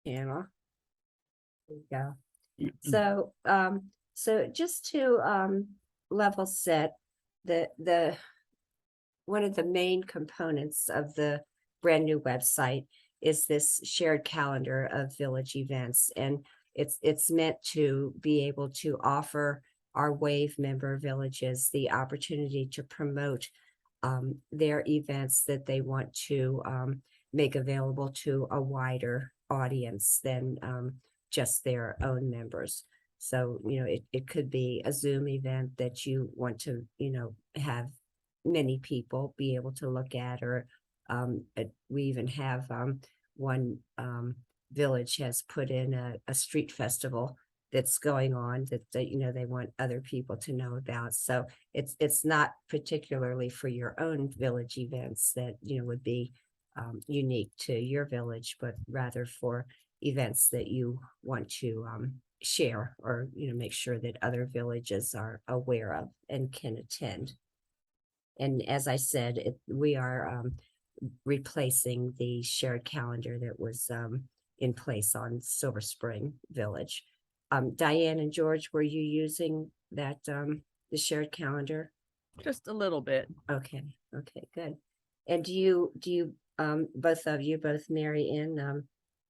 channel. There you go. So just to level set, the one of the main components of the brand new website is this shared calendar of village events, and it's meant to be able to offer our WAVE member villages the opportunity to promote their events that they want to make available to a wider audience than just their own members. So, it could be a Zoom event that you want to, have many people be able to look at, or we even have one village has put in a street festival that's going on that they want other people to know about. So it's not particularly for your own village events that would be unique to your village, but rather for events that you want to share, or make sure that other villages are aware of and can attend. And as I said, we are replacing the shared calendar that was in place on Silver Spring Village. Diane and George, were you using that the shared calendar? Just a little bit. Okay, good. And do you both of you, both Mary and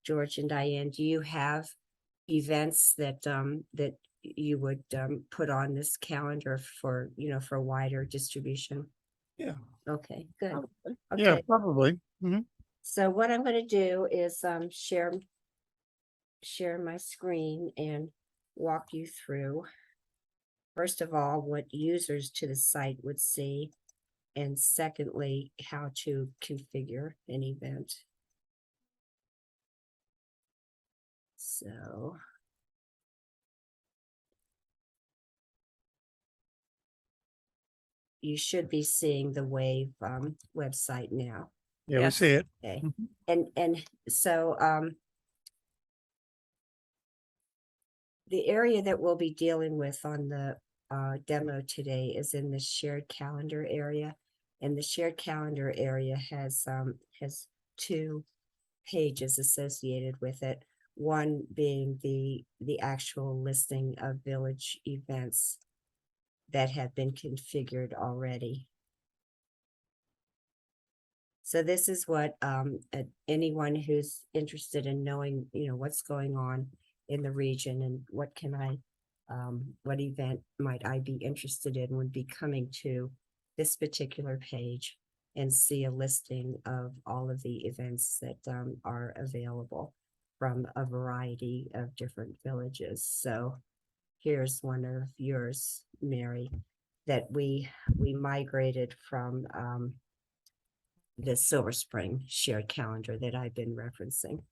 George and Diane, do you have events that that you would put on this calendar for for wider distribution? Yeah. Okay, good. Yeah, Okay, probably. Mhm. so what I'm going to do is share my screen and walk you through, first of all, what users to the site would see, and secondly, how to configure an event. So you should be seeing the WAVE website now. Yeah, we Yes. see it. Okay. Mhm. And so the area that we'll be dealing with on the demo today is in the shared calendar area. And the shared calendar area has two pages associated with it. One being the actual listing of village events that have been configured already. So this is what anyone who's interested in knowing, what's going on in the region and what event might I be interested in, would be coming to this particular page and see a listing of all of the events that are available from a variety of different villages. So here's one of yours, Mary, that we migrated from the Silver Spring shared calendar that I've been referencing.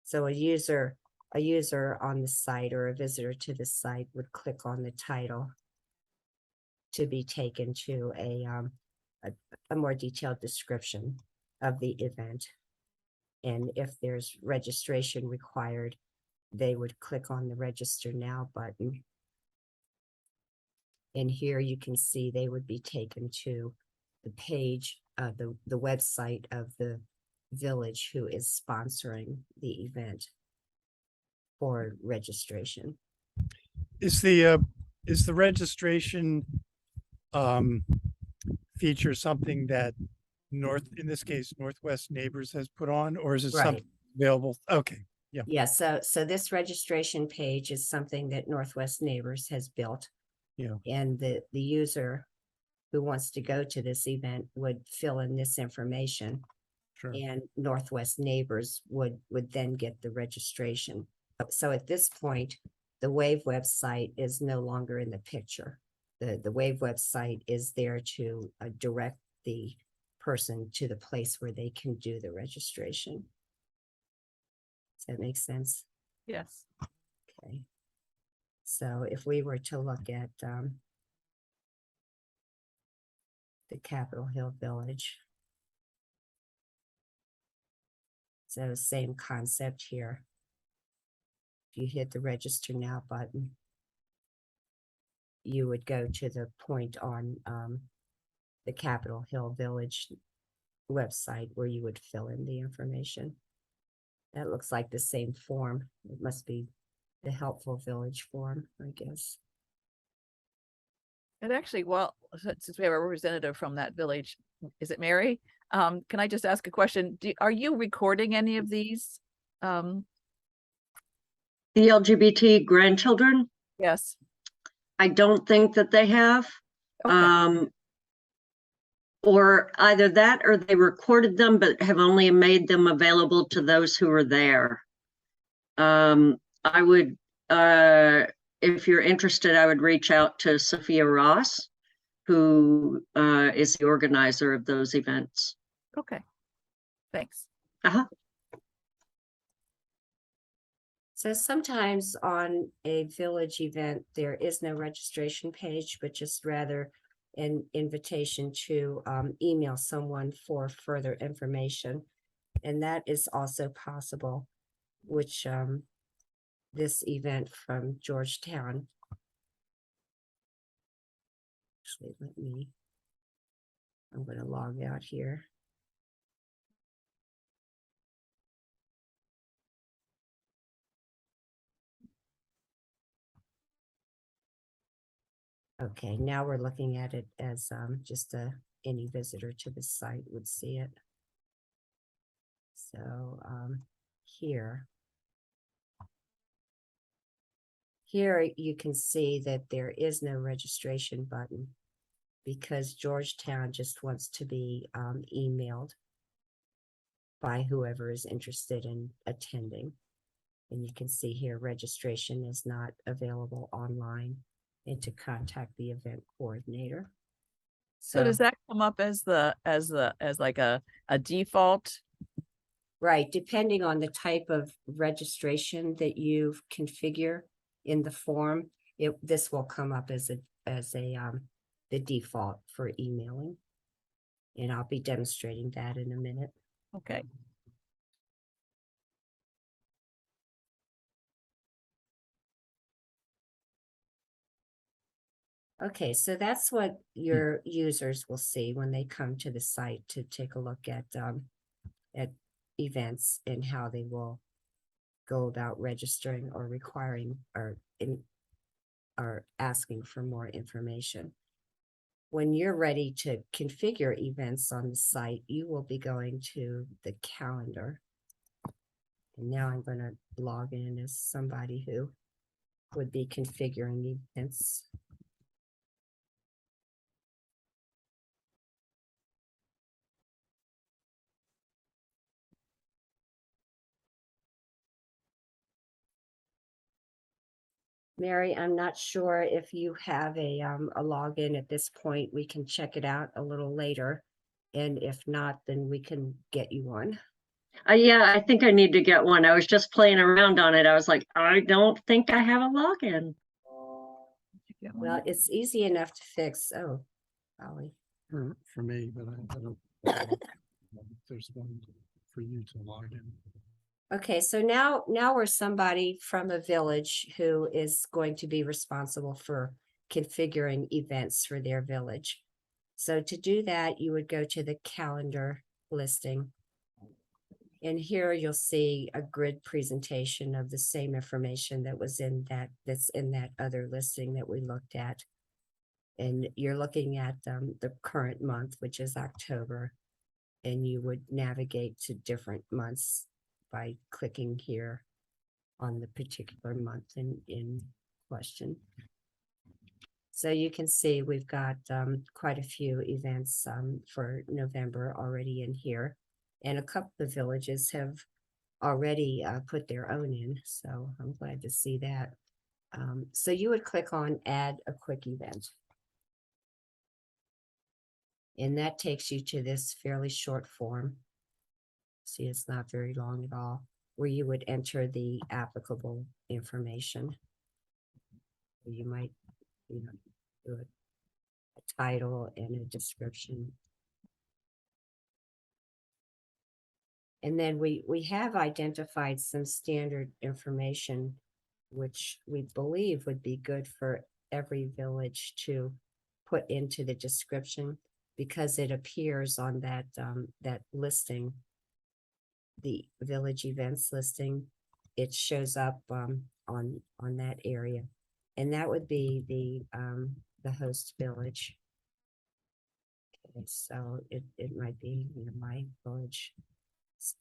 So a user on the site, or a visitor to the site, would click on the title to be taken to a more detailed description of the event. And if there's registration required, they would click on the Register Now button. And here you can see they would be taken to the page, the website of the village who is sponsoring the event for registration. Is the registration feature something that in this case, Northwest Neighbors has put on, or is it Right. something available? Okay. Yeah. Yeah, so this registration page is something that Northwest Neighbors has built. Yeah. And the user who wants to go to this event would fill in this information, Sure. and Northwest Neighbors would then get the registration. So at this point, the WAVE website is no longer in the picture. The WAVE website is there to direct the person to the place where they can do the registration. Does that make sense? Yes. Okay. So if we were to look at the Capitol Hill Village, so same concept here. If you hit the Register Now button, you would go to the point on the Capitol Hill Village website where you would fill in the information. That looks like the same form. It must be the Helpful Village form, I guess. And actually, well, since we have a representative from that village, is it Mary? Can I just ask a question? Are you recording any of these? The LGBT grandchildren, Yes. I don't think that they have. Okay. Or either that or they recorded them but have only made them available to those who are there. I would, if you're interested, I would reach out to Sophia Ross, who is the organizer of those events. Okay. Thanks. Uh-huh. So sometimes on a village event, there is no registration page, but just rather an invitation to email someone for further information. And that is also possible, which this event from Georgetown. Actually, I'm going to log out here. Okay, now we're looking at it as just any visitor to the site would see it. So here you can see that there is no registration button because Georgetown just wants to be emailed by whoever is interested in attending. And you can see here registration is not available online and to contact the event coordinator. So does that come up as like a default? Right, depending on the type of registration that you configure in the form, this will come up as the default for emailing. And I'll be demonstrating that in a minute. Okay. Okay, so that's what your users will see when they come to the site to take a look at events and how they will go about registering or requiring or asking for more information. When you're ready to configure events on the site, you will be going to the calendar. And now I'm going to log in as somebody who would be configuring events. Mary, I'm not sure if you have a login at this point. We can check it out a little later. And if not, then we can get you one. Yeah, I think I need to get one. I was just playing around on it. I was like, I don't think I have a login. Well, it's easy enough to fix. Oh, golly. For me, but I don't. know if There's one for you to log in. Okay, so now we're somebody from a village who is going to be responsible for configuring events for their village. So to do that, you would go to the calendar listing. And here you'll see a grid presentation of the same information that was that's in that other listing that we looked at. And you're looking at the current month, which is October, and you would navigate to different months by clicking here on the particular month in question. So you can see we've got quite a few events for November already in here. And a couple of villages have already put their own in. So I'm glad to see that. So you would click on add a quick event. And that takes you to this fairly short form. See, it's not very long at all, where you would enter the applicable information. You might, do a title and a description. And then we have identified some standard information, which we believe would be good for every village to put into the description because it appears on that listing the village events listing, it shows up, on that area. And that would be the host village. Okay, so it might be, my village.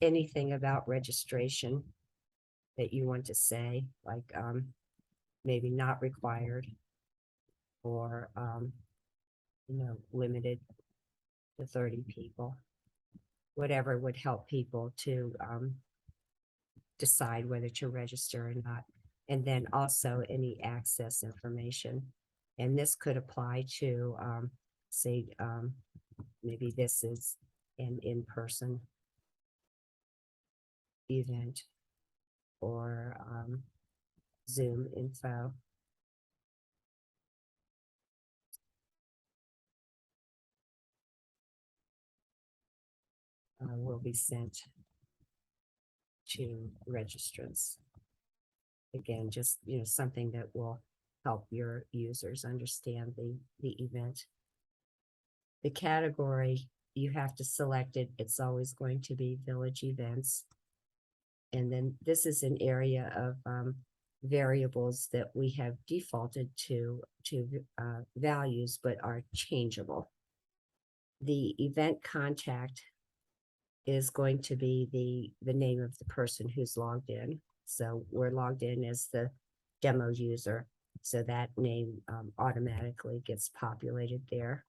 Anything about registration that you want to say, like, maybe not required. Or, limited to 30 people. Whatever would help people to, decide whether to register or not. And then also any access information. And this could apply to, say, maybe this is an in-person event or, Zoom info. Will be sent to registrants. Again, just, something that will help your users understand the event. The category, you have to select it. It's always going to be village events. And then this is an area of variables that we have defaulted to values, but are changeable. The event contact is going to be the name of the person who's logged in. So we're logged in as the demo user. So that name automatically gets populated there.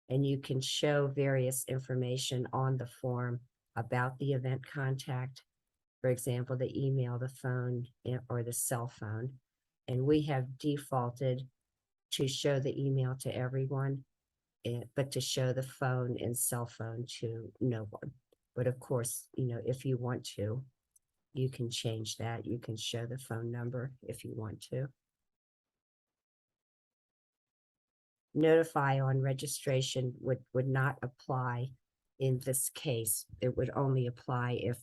And you can show various information on the form about the event contact. For example, the email, the phone, or the cell phone. And we have defaulted to show the email to everyone, but to show the phone and cell phone to no one. But of course, if you want to, you can change that. You can show the phone number if you want to. Notify on registration would not apply in this case. It would only apply if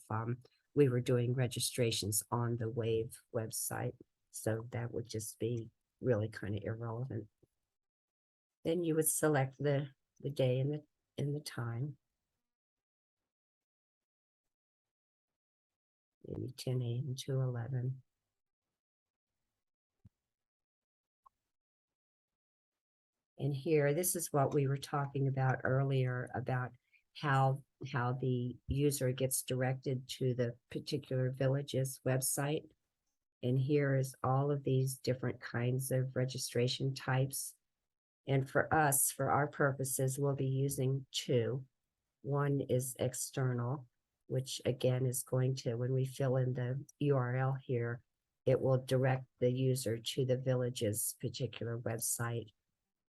we were doing registrations on the Wave website. So that would just be really kind of irrelevant. Then you would select the day and the time. Maybe 10 a.m. to 11. And here, this is what we were talking about earlier about how the user gets directed to the particular village's website. And here is all of these different kinds of registration types. And for us, for our purposes, we'll be using two. One is external, which again is going to, when we fill in the URL here, it will direct the user to the village's particular website.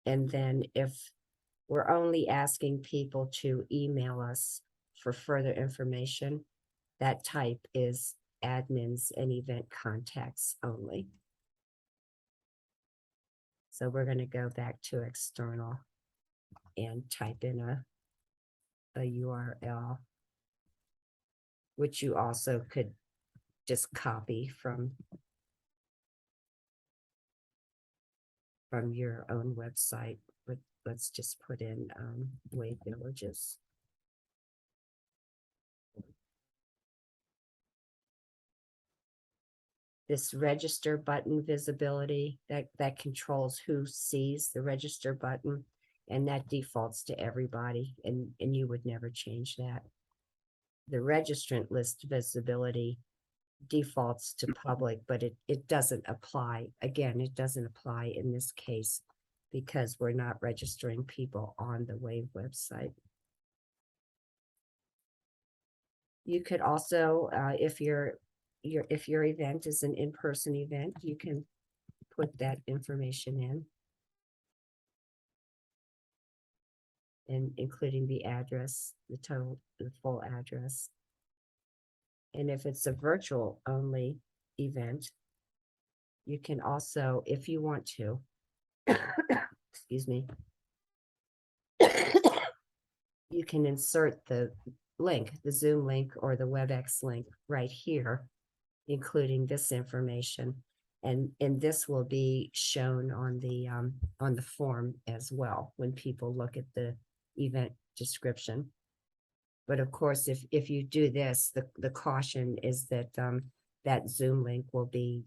And then if we're only asking people to email us for further information, that type is admins and event contacts only. So we're going to go back to external and type in a URL, which you also could just copy from your own website. But let's just put in Wave Villages. This register button visibility, that controls who sees the register button, and that defaults to everybody, and you would never change that. The registrant list visibility defaults to public, but it doesn't apply. Again, it doesn't apply in this case because we're not registering people on the Wave website. You could also, if your event is an in-person event, you can put that information in. And including the address, the full address. And if it's a virtual only event, you can also, if you want to, excuse me, you can insert the link, the Zoom link or the WebEx link right here, including this information. And this will be shown on the form as well when people look at the event description. But of course, if you do this, the caution is that, that Zoom link will be,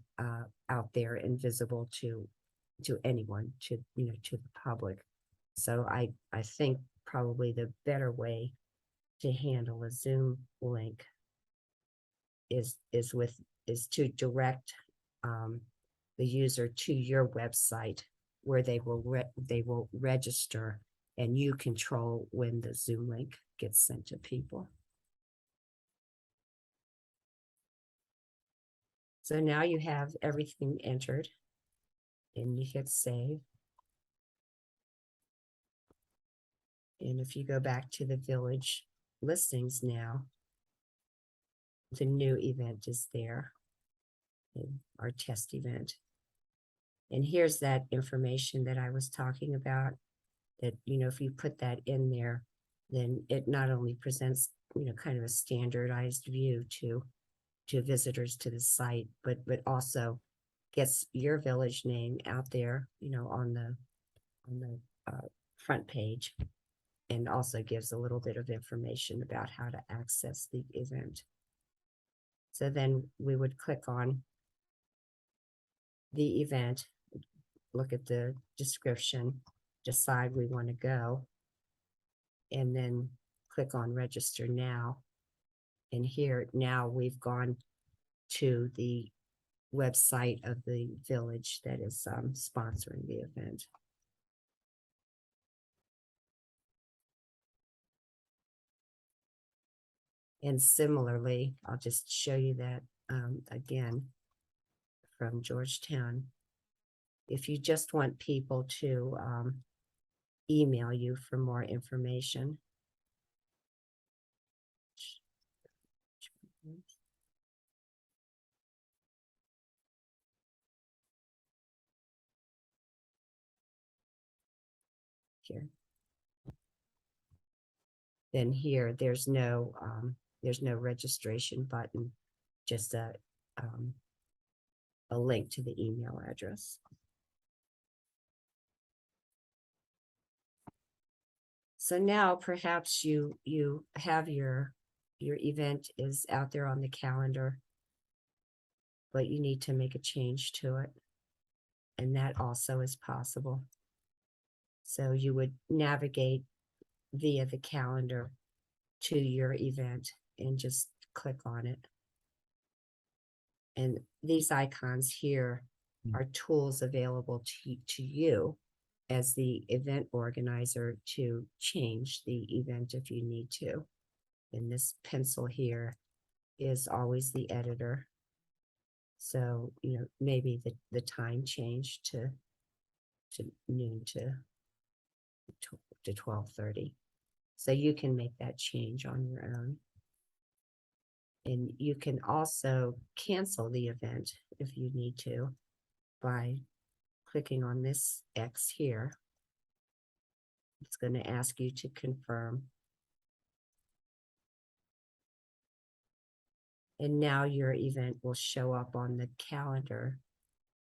out there and visible to anyone, to, to the public. So I think probably the better way to handle a Zoom link is to direct, the user to your website where they will register, and you control when the Zoom link gets sent to people. So now you have everything entered and you hit save. And if you go back to the village listings now, the new event is there, our test event. And here's that information that I was talking about, that, if you put that in there, then it not only presents, kind of a standardized view to visitors to the site, but also gets your village name out there, on the front page, and also gives a little bit of information about how to access the event. So then we would click on the event, look at the description, decide we want to go, and then click on register now. And here now we've gone to the website of the village that is sponsoring the event. And similarly, I'll just show you that again from Georgetown. If you just want people to email you for more information. Here. Then here, there's no registration button, just a link to the email address. So now perhaps you have your event is out there on the calendar, but you need to make a change to it. And that also is possible. So you would navigate via the calendar to your event and just click on it. And these icons here are tools available to you as the event organizer to change the event if you need to. And this pencil here is always the editor. So, maybe the time change to noon to 12:30. So you can make that change on your own. And you can also cancel the event if you need to by clicking on this X here. It's going to ask you to confirm. And now your event will show up on the calendar,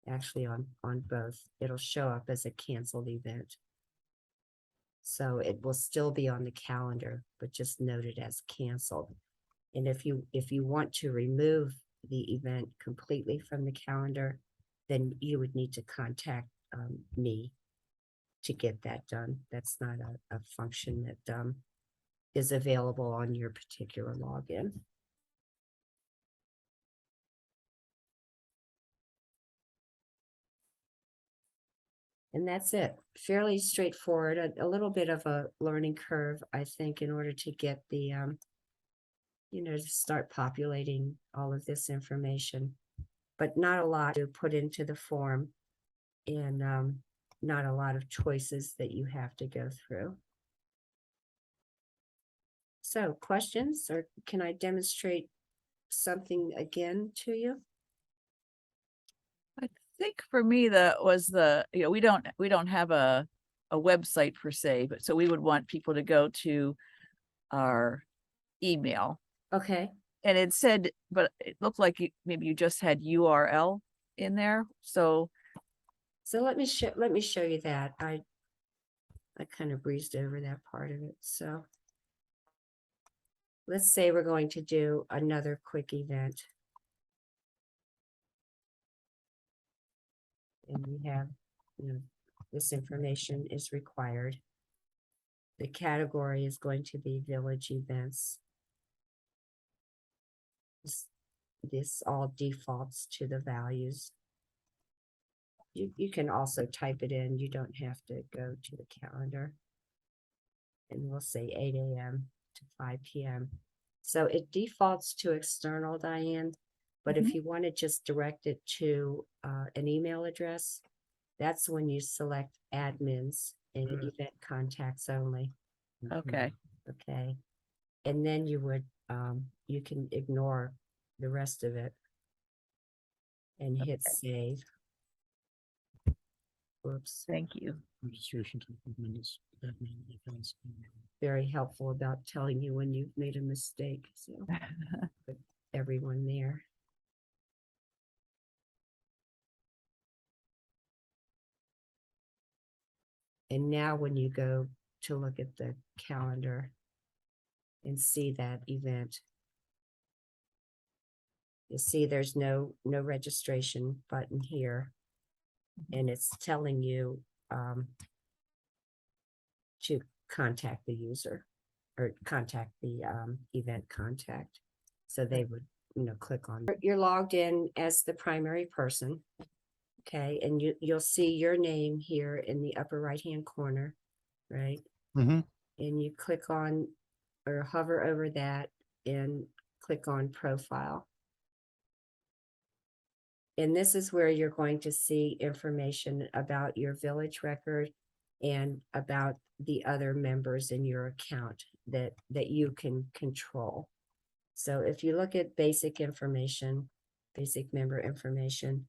actually on both. It'll show up as a canceled event. So it will still be on the calendar, but just noted as canceled. And if you want to remove the event completely from the calendar, then you would need to contact me to get that done. That's not a function that is available on your particular login. And that's it. Fairly straightforward, a little bit of a learning curve, I think, in order to get the, to start populating all of this information, but not a lot to put into the form, and not a lot of choices that you have to go through. So questions, or can I demonstrate something again to you? I think for me, we don't have a website per se, but so we would want people to go to our email. Okay, And it said, but it looked like maybe you just had URL in there. So let me show you that. I kind of breezed over that part of it. So let's say we're going to do another quick event. And we have, you know, this information is required. The category is going to be village events. This all defaults to the values. You can also type it in. You don't have to go to the calendar. And we'll say 8 a.m. to 5 p.m. So it defaults to external, Diane. But if you want to just direct it to an email address, that's when you select admins and event contacts only. Okay, Okay. And then you would, you can ignore the rest of it and hit save. Whoops, thank you. Registration to minutes, admin events. very helpful about telling you when you've made a mistake. So put everyone there. And now when you go to look at the calendar and see that event, you'll see there's no registration button here. And it's telling you to contact the user or contact the event contact. So they would, click on. You're logged in as the primary person. Okay, and you'll see your name here in the upper right-hand corner, right? Mm-hmm. And you click on or hover over that and click on profile. And this is where you're going to see information about your village record and about the other members in your account that you can control. So if you look at basic information, basic member information,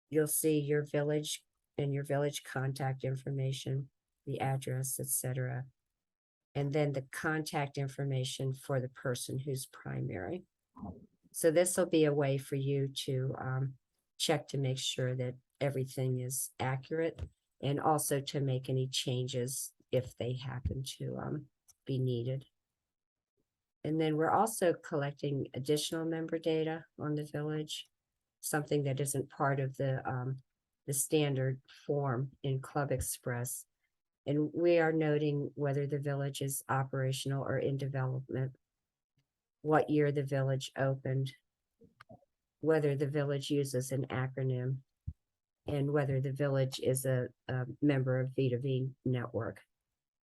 you'll see your village and your village contact information, the address, etc. And then the contact information for the person who's primary. So this will be a way for you to check to make sure that everything is accurate and also to make any changes if they happen to be needed. And then we're also collecting additional member data on the village, something that isn't part of the standard form in Club Express. And we are noting whether the village is operational or in development, what year the village opened, whether the village uses an acronym, and whether the village is a member of V2V network.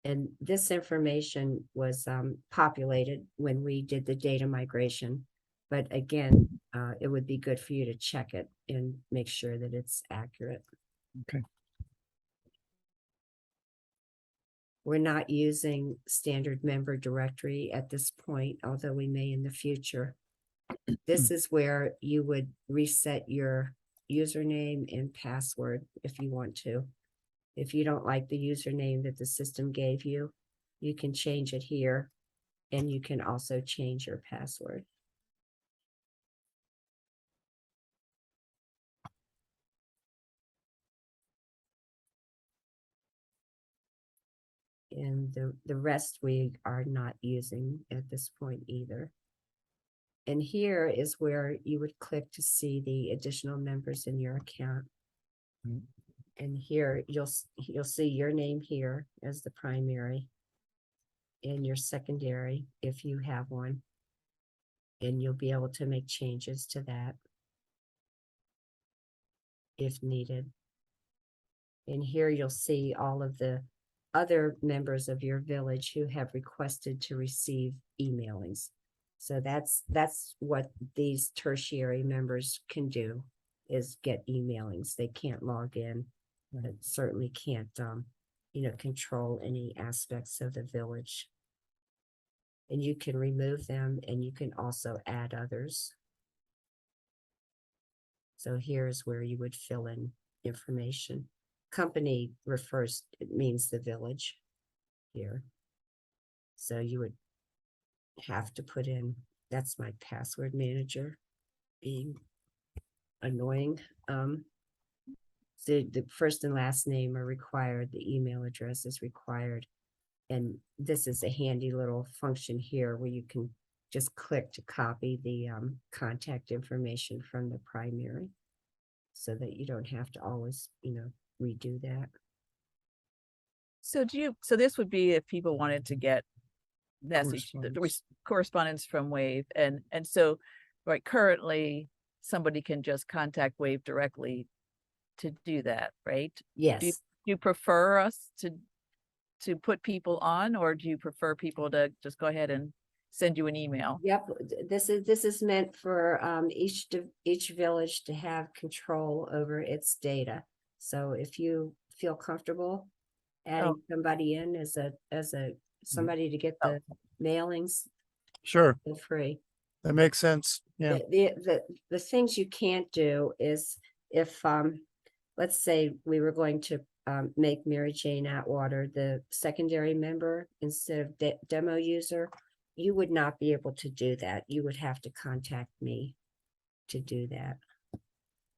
And this information was populated when we did the data migration. But again, it would be good for you to check it and make sure that it's accurate. Okay. We're not using standard member directory at this point, although we may in the future. This is where you would reset your username and password if you want to. If you don't like the username that the system gave you, you can change it here, and you can also change your password. And the rest we are not using at this point either. And here is where you would click to see the additional members in your account. Mm. And here you'll see your name here as the primary and your secondary if you have one. And you'll be able to make changes to that if needed. And here you'll see all of the other members of your village who have requested to receive emailings. So that's what these tertiary members can do, is get emailings. They can't log in, but certainly can't control any aspects of the village. And you can remove them, and you can also add others. So here's where you would fill in information. Company it means the village here. So you would have to put in, that's my password manager being annoying. So the first and last name are required, the email address is required. And this is a handy little function here where you can just click to copy the contact information from the primary. So that you don't have to always, redo that. So so this would be if people wanted to get message, correspondence from Wave, and so, right, currently, somebody can just contact Wave directly to do that, right? Do Yes, you prefer us to put people on, or do you prefer people to just go ahead and send you an email? yep, this is meant for each village to have control over its data. So if you feel comfortable adding somebody in as somebody to get the mailings, Sure, feel free. that makes sense. Yeah, The things you can't do is if, let's say we were going to make Mary Jane Atwater the secondary member instead of demo user, you would not be able to do that. You would have to contact me to do that.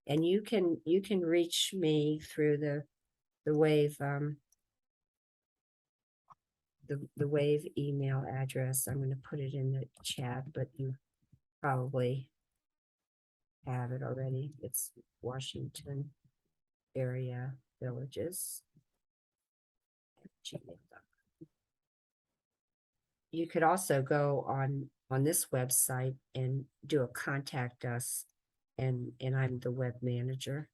And you can reach me through the Wave, the Wave email address. I'm gonna put it in the chat, but you probably have it already. It's Washington area villages. gmail.com. You could also go on this website and do a contact us, and I'm the web manager.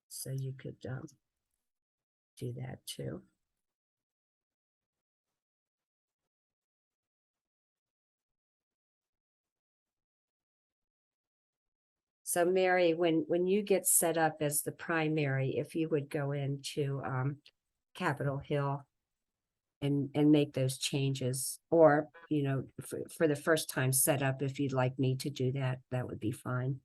So you could do that too. So Mary, when you get set up as the primary, if you would go into Capitol Hill and make those changes, or for the first time set up, if you'd like me to do that, that would be fine.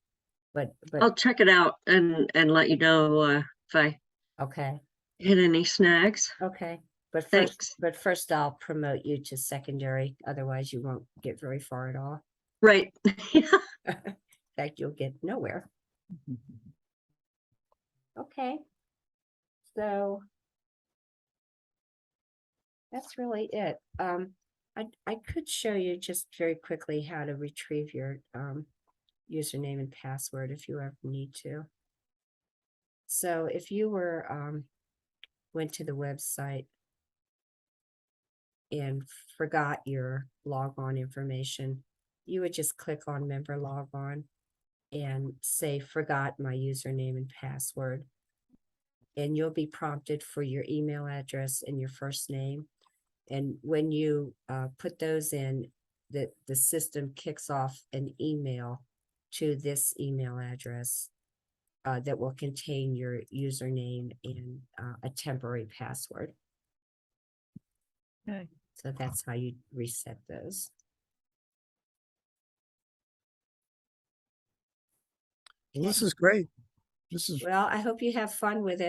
But I'll check it out and let you know if I okay, hit any snags. okay. But Thanks. first I'll promote you to secondary, otherwise you won't get very far at all. Right. In fact, you'll get nowhere. Okay. So that's really it. I could show you just very quickly how to retrieve your username and password if you ever need to. So if you went to the website and forgot your logon information, you would just click on member logon and say forgot my username and password. And you'll be prompted for your email address and your first name. And when you put those in, the system kicks off an email to this email address that will contain your username and a temporary password. Okay. So that's how you reset those. well, this is great. This is Well, I hope you have fun with it.